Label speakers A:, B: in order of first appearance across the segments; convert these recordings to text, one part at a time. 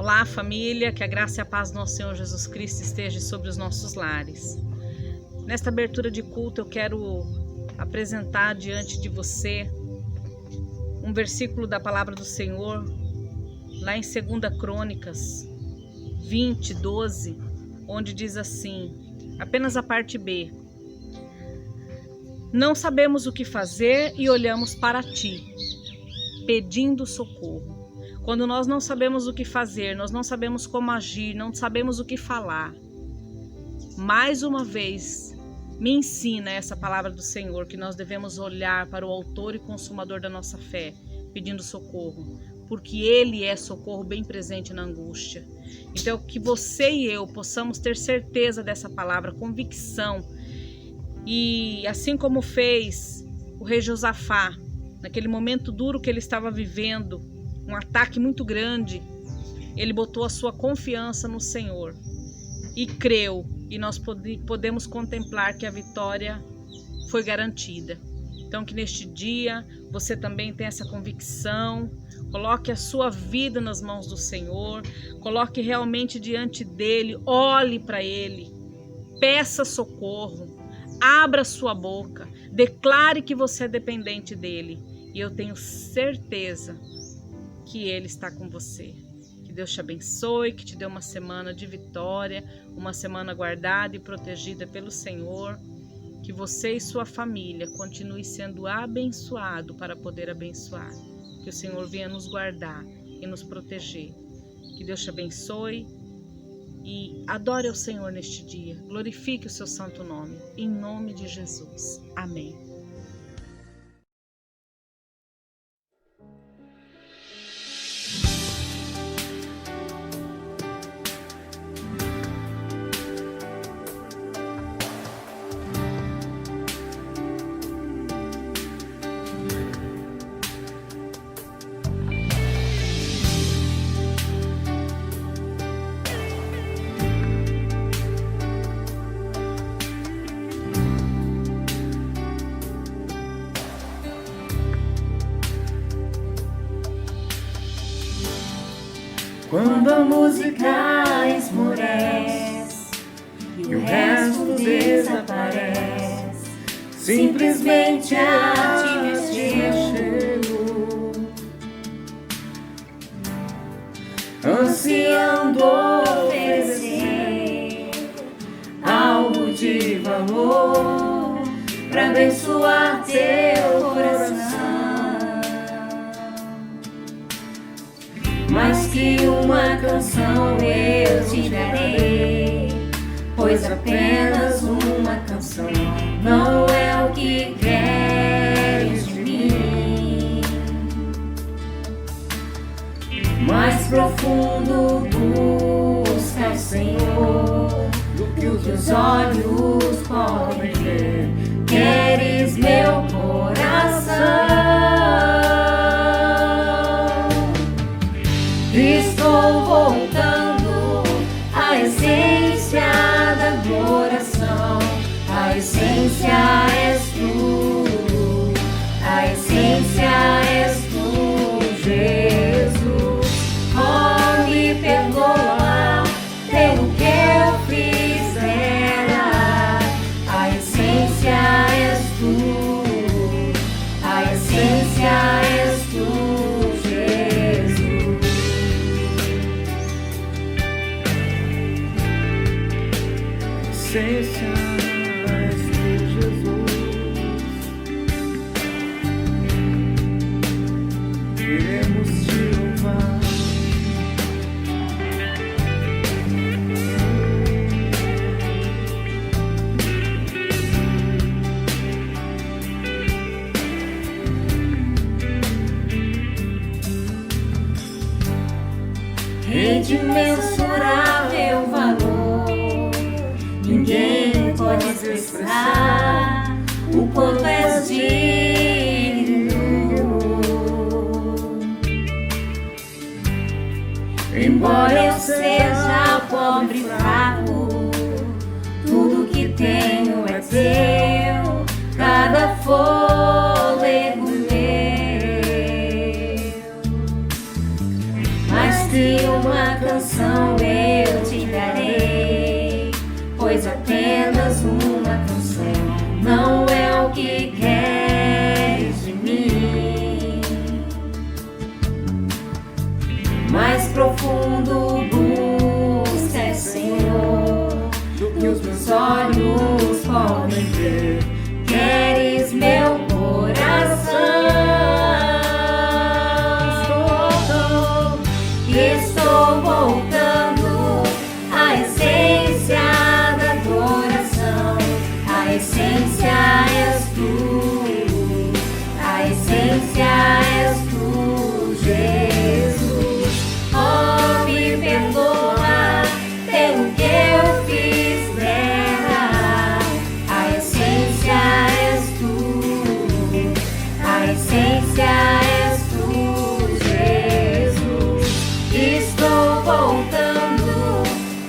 A: Olá, família, que a graça e a paz do nosso Senhor Jesus Cristo esteja sobre os nossos lares. Nesta abertura de culto eu quero apresentar diante de você um versículo da palavra do Senhor, lá em 2 Crônicas 20, 12, onde diz assim, apenas a parte B: não sabemos o que fazer e olhamos para ti, pedindo socorro. Quando nós não sabemos o que fazer, nós não sabemos como agir, não sabemos o que falar, mais uma vez me ensina essa palavra do Senhor que nós devemos olhar para o autor e consumador da nossa fé, pedindo socorro, porque Ele é socorro bem presente na angústia. Então que você e eu possamos ter certeza dessa palavra, convicção, e assim como fez o rei Josafá, naquele momento duro que ele estava vivendo, um ataque muito grande, ele botou a sua confiança no Senhor e creu, e nós podemos contemplar que a vitória foi garantida. Então que neste dia você também tenha essa convicção, coloque a sua vida nas mãos do Senhor, coloque realmente diante dele, olhe para ele, peça socorro, abra sua boca, declare que você é dependente dele, e eu tenho certeza que Ele está com você. Que Deus te abençoe, que te dê uma semana de vitória, uma semana guardada e protegida pelo Senhor. Que você e sua família continue sendo abençoado para poder abençoar. Que o Senhor venha nos guardar e nos proteger. Que Deus te abençoe e adore ao Senhor neste dia. Glorifique o seu santo nome. Em nome de Jesus. Amém.
B: Quando a música esmorece e o resto desaparece, simplesmente a ti chego, ansiando oferecer algo de valor para abençoar teu coração. Mas que uma canção eu te darei, pois apenas uma canção não é o que queres de mim. Mais profundo busca o Senhor do que os teus olhos podem ver. Queres meu coração? Estou voltando à essência da adoração. A essência és tu, a essência és tu, Jesus. Oh, me perdoa pelo que eu fizer. A essência és tu, a essência és tu, Jesus. Essência és tu, Jesus. Queremos te louvar. Rei de mensurável valor, ninguém pode expressar o quanto és digno. Embora eu seja pobre e fraco, tudo que tenho é teu, cada fôlego meu. Mas que uma canção eu te darei, pois apenas uma canção não é o que queres de mim. Mais profundo busca, Senhor, do que os meus olhos podem ver. Queres meu coração. Estou voltando à essência da adoração. A essência és tu, a essência és tu, Jesus. Oh, me perdoa pelo que eu fiz dela. A essência és tu, a essência és tu, Jesus. Estou voltando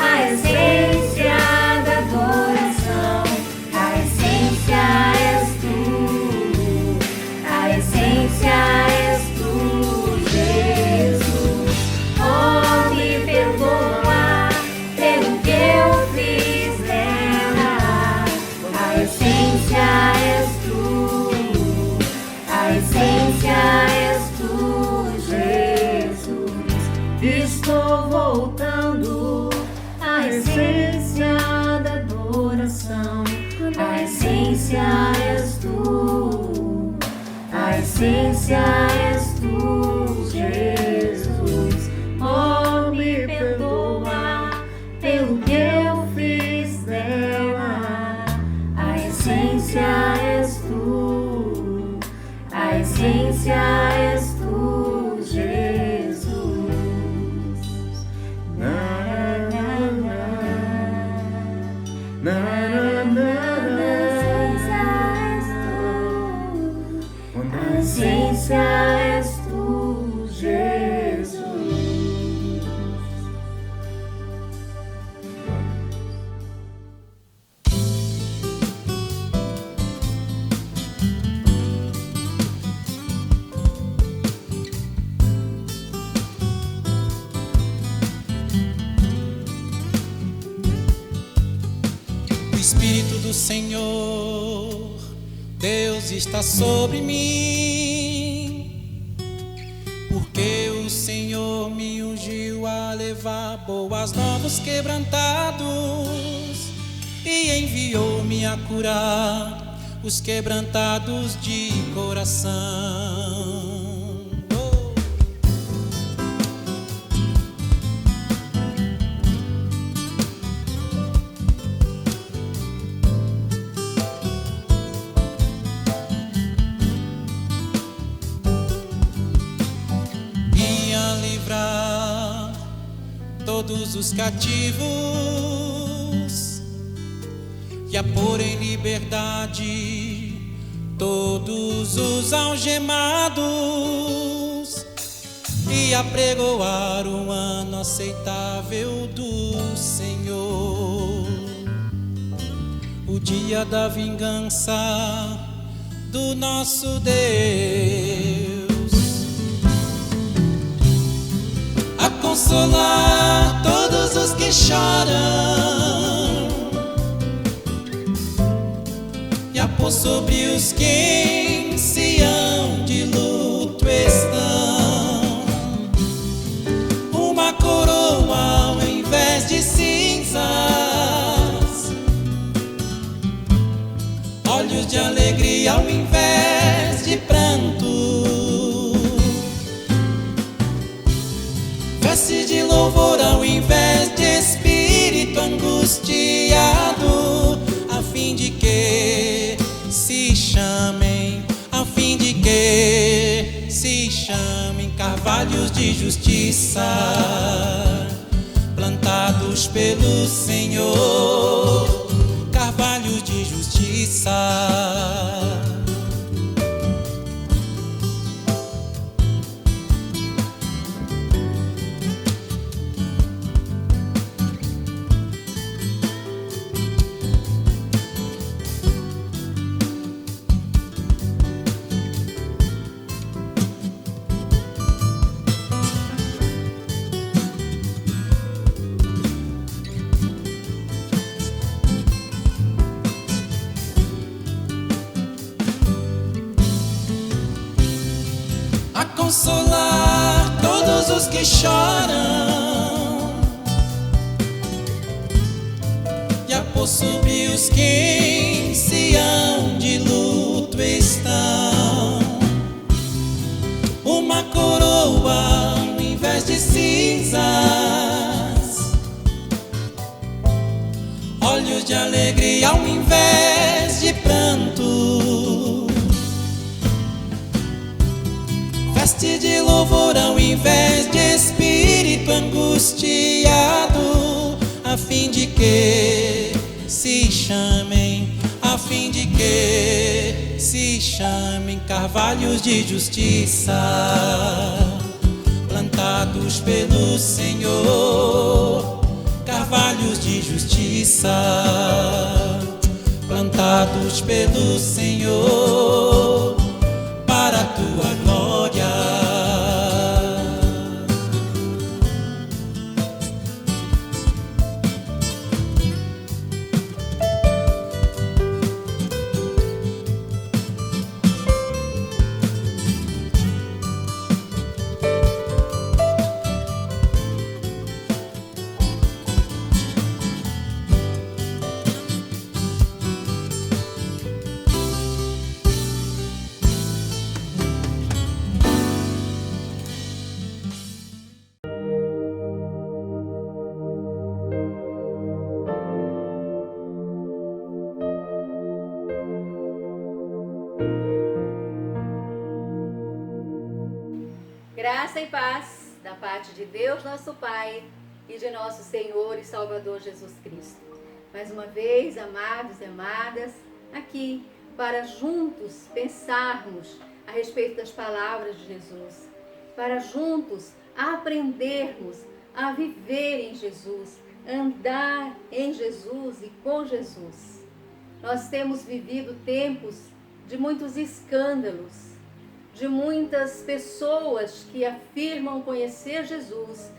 B: à essência da adoração. A essência és tu, a essência és tu, Jesus. Oh, me perdoa pelo que eu fiz dela. A essência és tu, a essência és tu, Jesus. Estou voltando à essência da adoração. A essência és tu, a essência és tu, Jesus. Oh, me perdoa pelo que eu fiz dela. A essência és tu, a essência és tu, Jesus. A essência és tu, Jesus.
C: O Espírito do Senhor, Deus está sobre mim, porque o Senhor me ungiu a levar boas novas quebrantados e enviou-me a curar os quebrantados de coração. Livrar todos os cativos e a pôr em liberdade todos os algemados e apregoar o ano aceitável do Senhor, o dia da vingança do nosso Deus, a consolar todos os que choram e a pôr sobre os que em Sião de luto estão uma coroa ao invés de cinzas, olhos de alegria ao invés de pranto, veste de louvor ao invés de espírito angustiado, a fim de que se chamem, a fim de que se chamem carvalhos de justiça, plantados pelo Senhor, carvalhos de justiça. os que choram, e a possuir os que em Sião de luto estão. Uma coroa ao invés de cinzas, olhos de alegria ao invés de pranto, veste de louvor ao invés de espírito angustiado, a fim de que se chamem, a fim de que se chamem carvalhos de justiça, plantados pelo Senhor, carvalhos de justiça, plantados pelo Senhor, para a tua glória.
D: Graça e paz da parte de Deus, nosso Pai, e de nosso Senhor e Salvador Jesus Cristo. Mais uma vez, amados e amadas, aqui para juntos pensarmos a respeito das palavras de Jesus, para juntos aprendermos a viver em Jesus, andar em Jesus e com Jesus. Nós temos vivido tempos de muitos escândalos, de muitas pessoas que afirmam conhecer Jesus,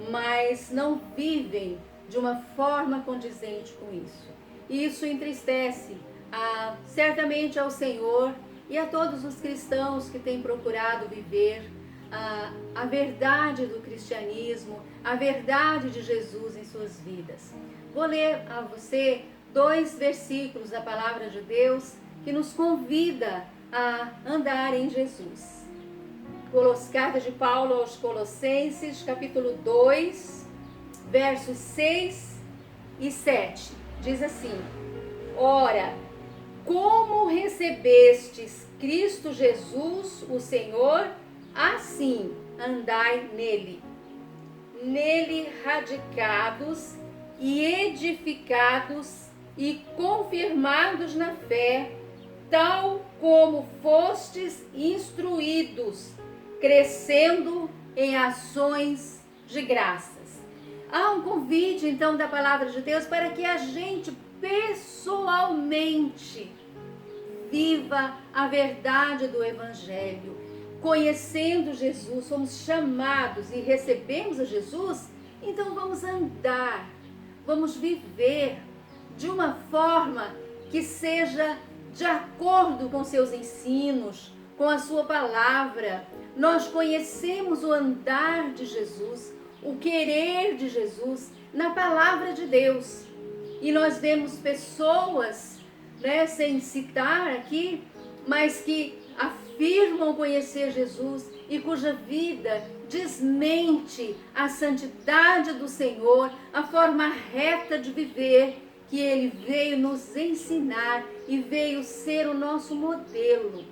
D: mas não vivem de uma forma condizente com isso. E isso entristece certamente ao Senhor e a todos os cristãos que têm procurado viver a verdade do cristianismo, a verdade de Jesus em suas vidas. Vou ler a você 2 versículos da palavra de Deus que nos convida a andar em Jesus. Carta de Paulo aos Colossenses, capítulo 2, versos 6 e 7. Diz assim: Ora, como recebestes Cristo Jesus, o Senhor, assim andai nele. Nele radicados e edificados e confirmados na fé, tal como fostes instruídos, crescendo em ações de graças. Há um convite, então, da palavra de Deus para que a gente pessoalmente viva a verdade do Evangelho. Conhecendo Jesus, somos chamados e recebemos a Jesus, então vamos andar, vamos viver de uma forma que seja de acordo com seus ensinos, com a sua palavra. Nós conhecemos o andar de Jesus, o querer de Jesus na palavra de Deus. E nós vemos pessoas, sem citar aqui, mas que afirmam conhecer Jesus e cuja vida desmente a santidade do Senhor, a forma reta de viver que Ele veio nos ensinar e veio ser o nosso modelo.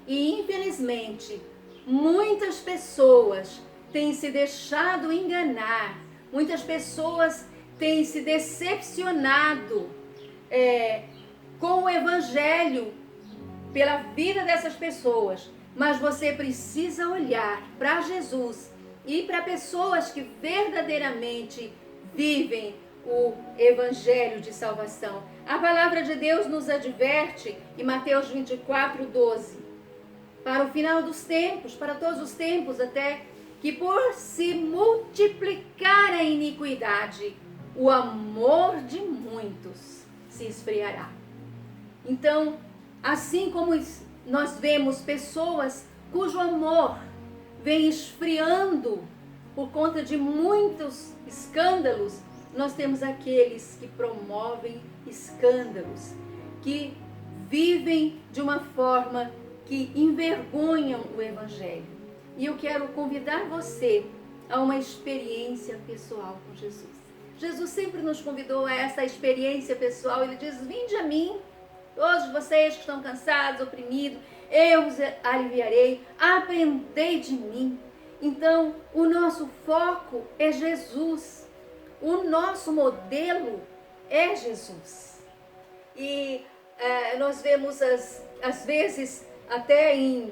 D: E infelizmente, muitas pessoas têm se deixado enganar, muitas pessoas têm se decepcionado com o Evangelho pela vida dessas pessoas. Mas você precisa olhar para Jesus e para pessoas que verdadeiramente vivem o Evangelho de salvação. A palavra de Deus nos adverte em Mateus 24, 12. Para o final dos tempos, para todos os tempos, até que por se multiplicar a iniquidade, o amor de muitos se esfriará. Então, assim como nós vemos pessoas cujo amor vem esfriando por conta de muitos escândalos, nós temos aqueles que promovem escândalos, que vivem de uma forma que envergonham o Evangelho. E eu quero convidar você a uma experiência pessoal com Jesus. Jesus sempre nos convidou a essa experiência pessoal. Ele diz: vinde a mim, todos vocês que estão cansados, oprimidos, eu os aliviarei, aprendei de mim. Então, o nosso foco é Jesus, o nosso modelo é Jesus. E nós vemos, às vezes, até em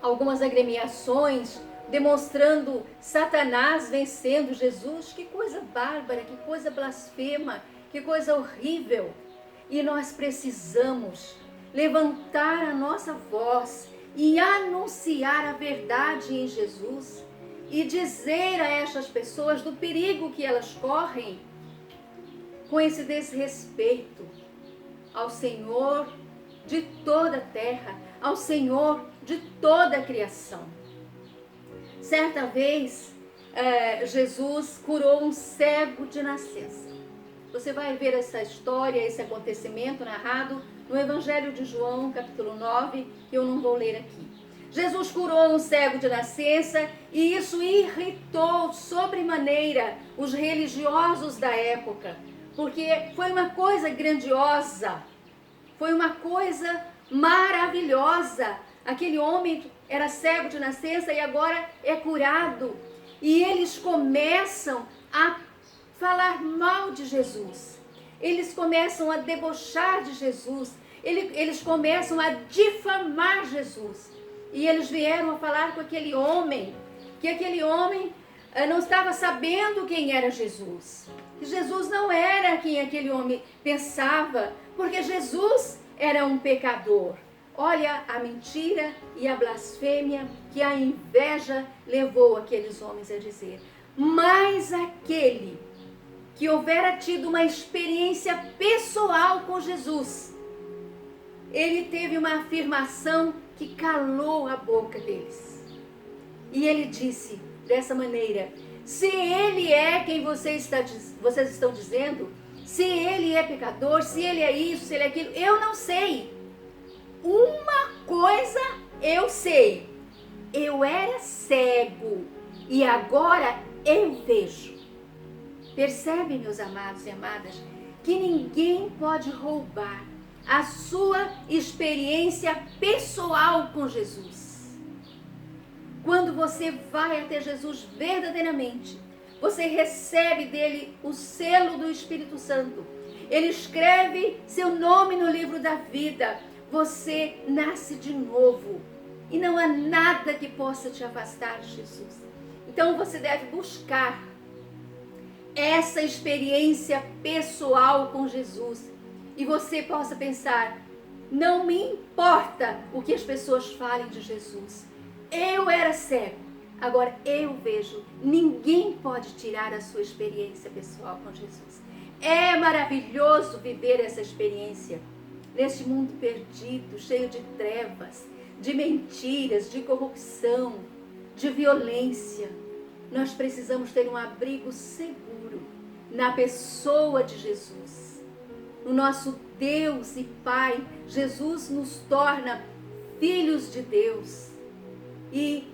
D: algumas agremiações, demonstrando Satanás vencendo Jesus. Que coisa bárbara, que coisa blasfema, que coisa horrível. E nós precisamos levantar a nossa voz e anunciar a verdade em Jesus e dizer a estas pessoas do perigo que elas correm com esse desrespeito ao Senhor de toda a terra, ao Senhor de toda a criação. Certa vez, Jesus curou um cego de nascença. Você vai ver essa história, esse acontecimento narrado no Evangelho de João, capítulo 9, que eu não vou ler aqui. Jesus curou um cego de nascença e isso irritou sobremaneira os religiosos da época, porque foi uma coisa grandiosa, foi uma coisa maravilhosa. Aquele homem era cego de nascença e agora é curado. E eles começam a falar mal de Jesus. Eles começam a debochar de Jesus. Eles começam a difamar Jesus. E eles vieram a falar com aquele homem, que aquele homem não estava sabendo quem era Jesus. Que Jesus não era quem aquele homem pensava, porque Jesus era um pecador. Olha a mentira e a blasfêmia que a inveja levou aqueles homens a dizer. Mas aquele que houvera tido uma experiência pessoal com Jesus, ele teve uma afirmação que calou a boca deles. E ele disse dessa maneira: se ele é quem vocês estão dizendo, se ele é pecador, se ele é isso, se ele é aquilo, eu não sei. Uma coisa eu sei: eu era cego e agora eu vejo. Percebem, meus amados e amadas, que ninguém pode roubar a sua experiência pessoal com Jesus. Quando você vai até Jesus verdadeiramente, você recebe dele o selo do Espírito Santo. Ele escreve seu nome no livro da vida. Você nasce de novo e não há nada que possa te afastar de Jesus. Então você deve buscar essa experiência pessoal com Jesus e você possa pensar: não me importa o que as pessoas falem de Jesus. Eu era cego, agora eu vejo. Ninguém pode tirar a sua experiência pessoal com Jesus. É maravilhoso viver essa experiência neste mundo perdido, cheio de trevas, de mentiras, de corrupção, de violência. Nós precisamos ter um abrigo seguro na pessoa de Jesus. O nosso Deus e Pai, Jesus nos torna filhos de Deus. E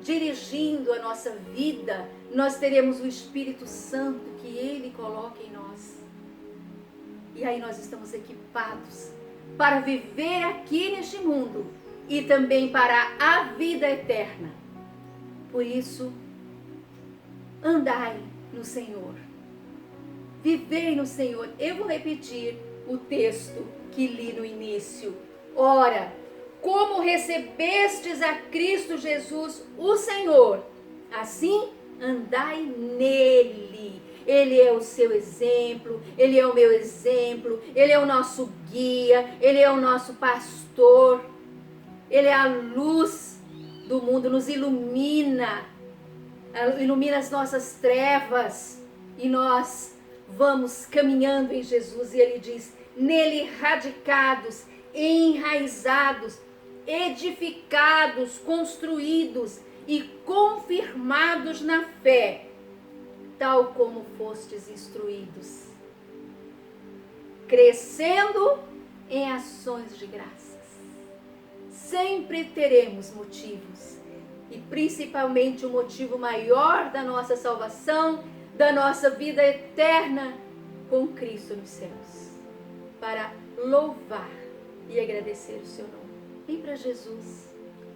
D: dirigindo a nossa vida, nós teremos o Espírito Santo que Ele coloca em nós. E aí nós estamos equipados para viver aqui neste mundo e também para a vida eterna. Por isso, andai no Senhor, vivei no Senhor. Eu vou repetir o texto que li no início. Ora, como recebestes a Cristo Jesus, o Senhor, assim andai nele. Ele é o seu exemplo, Ele é o meu exemplo, Ele é o nosso guia, Ele é o nosso pastor, Ele é a luz do mundo, nos ilumina as nossas trevas e nós vamos caminhando em Jesus. E Ele diz: nele radicados, enraizados edificados, construídos e confirmados na fé, tal como fostes instruídos, crescendo em ações de graças. Sempre teremos motivos, e principalmente o motivo maior da nossa salvação, da nossa vida eterna com Cristo nos céus, para louvar e agradecer o seu nome. Vem para Jesus,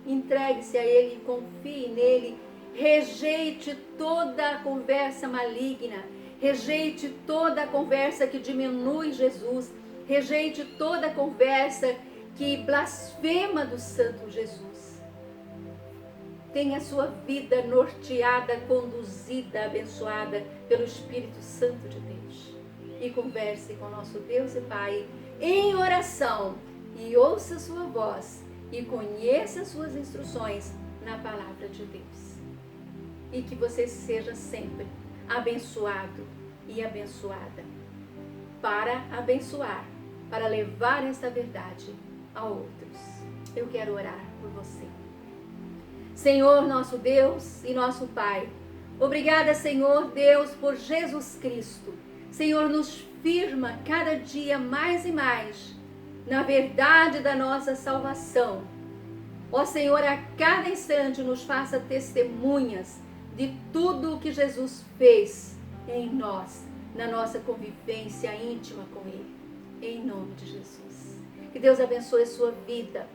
D: entregue-se a Ele, confie nele, rejeite toda a conversa maligna, rejeite toda a conversa que diminui Jesus, rejeite toda a conversa que blasfema do Santo Jesus. Tenha a sua vida norteada, conduzida, abençoada pelo Espírito Santo de Deus. E converse com nosso Deus e Pai em oração, e ouça sua voz e conheça suas instruções na palavra de Deus. E que você seja sempre abençoado e abençoada, para abençoar, para levar esta verdade a outros. Eu quero orar por você. Senhor, nosso Deus e nosso Pai, obrigada, Senhor Deus, por Jesus Cristo. Senhor, nos firma cada dia mais e mais na verdade da nossa salvação. Ó Senhor, a cada instante nos faça testemunhas de tudo o que Jesus fez em nós, na nossa convivência íntima com Ele. Em nome de Jesus. Que Deus abençoe a sua vida.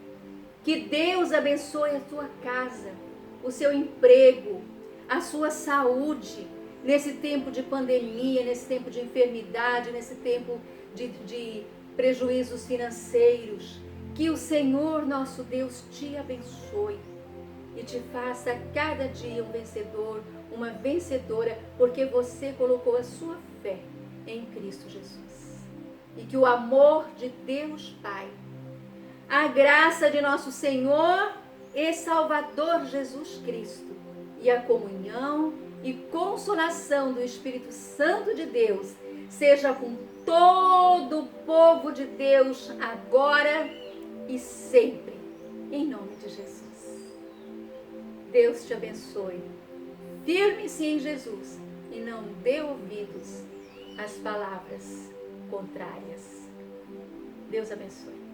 D: Que Deus abençoe a sua casa, o seu emprego, a sua saúde, nesse tempo de pandemia, nesse tempo de enfermidade, nesse tempo de prejuízos financeiros. Que o Senhor nosso Deus te abençoe e te faça a cada dia um vencedor, uma vencedora, porque você colocou a sua fé em Cristo Jesus. E que o amor de Deus Pai, a graça de nosso Senhor e Salvador Jesus Cristo e a comunhão e consolação do Espírito Santo de Deus seja com todo o povo de Deus agora e sempre, em nome de Jesus. Deus te abençoe. Firme-se em Jesus e não dê ouvidos às palavras contrárias. Deus abençoe.